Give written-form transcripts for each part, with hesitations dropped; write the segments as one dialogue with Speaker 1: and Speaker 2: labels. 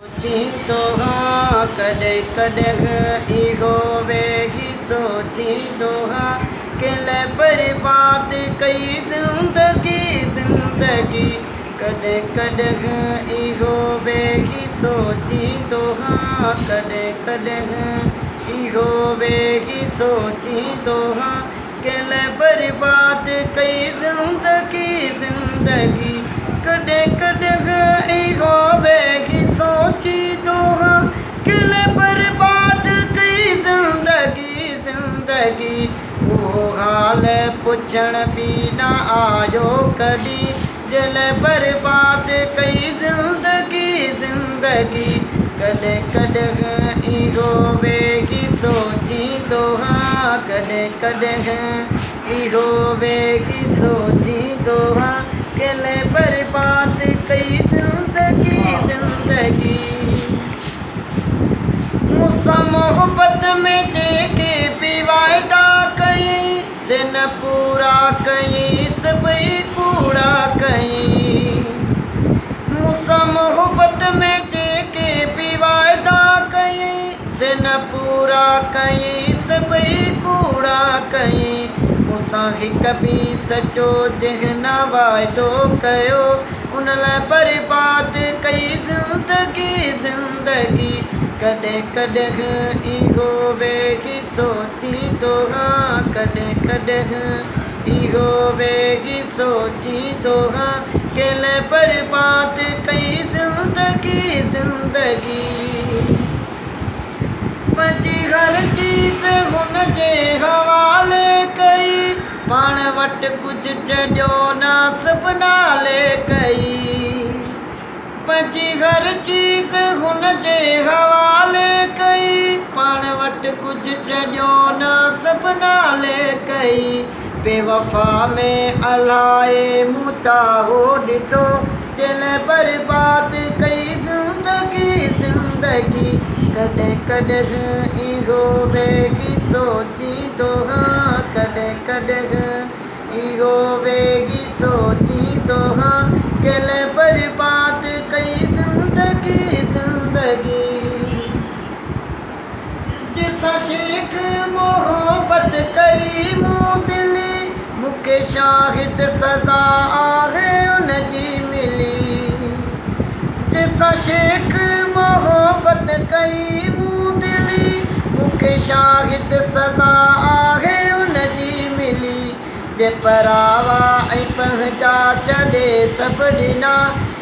Speaker 1: सोची तो हाँ कॾहिं कॾहिं इहो वेही सोची तो हाँ किल बर्बाद कई ज़िंदगी कॾहिं कॾहिं इहो वेही सोची तो हाँ कॾहिं कॾहिं इहो वेही सोची तो हाँ किल बर्बाद कई ज़िंदगी कॾहिं कॾहिं इहो वेही सोची तो हाँ किल बर्बाद कई ज़िंदगी वो हाल पुछण भी न आयो कॾहिं जिन बर्बाद कई ज़िंदगी कॾहिं कॾहिं इहो वेही सोची तो हाँ कॾहिं कॾहिं इहो वेही सोची तो हाँ किल बर्बाद कई ज़िंदगी मूंसां मोहब्बत में जेके बि वाइदा कयईं से न पूरा कयईं सभई कूड़ा कयईं मूंसां मोहब्बत में जेके बि वाइदा कयईं से न पूरा कयईं सभई कूड़ा कयईं मूंसां हिकु बि सचो जंहिं न वाइदो कयो उन लाइ बर्बाद कई ज़िंदगी कॾहिं कॾहिं इहो वेही सोची तो हाँ कॾहिं कॾहिं इहो वेही सोची तो हाँ किल बर्बाद कई ज़िंदगी पंहिंजी हर चीज़ हुन जे हवाले कई पाण वटि कुझु छॾियो न सभु नाले कई पंहिंजी हर चीज़ हुन जे हवाले कई पाण वटि कुझु छॾियो न सभु नाले कई बेवफ़ा में अलाए मूं चाहो ॾिठो जिन बर्बाद कई ज़िंदगी कॾहिं कॾहिं इहो वेही सोची तो हाँ कॾहिं कॾहिं इहो वेही सोची तो हाँ किल बर्बाद कई ज़िंदगी जंहिंसां शेख मोहब्बत कई मूं दिली मूंखे शाहिद सज़ा आहे उन जी मिली जंहिंसां शेख मोहब्बत कई मूं दिली मूंखे शाहिद सज़ा आहे उन जी मिली जे परावा ऐं पंहिंजा छॾे सभु ॾिना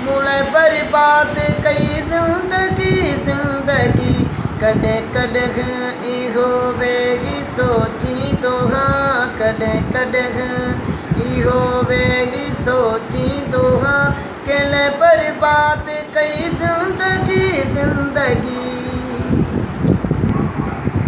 Speaker 1: मूं लाइ बर्बाद कई ज़िंदगी कॾहिं कॾहिं इहो वेही सोची तो हाँ कॾहिं कॾहिं इहो वेही सोची तो हाँ किल बर्बाद कई ज़िंदगी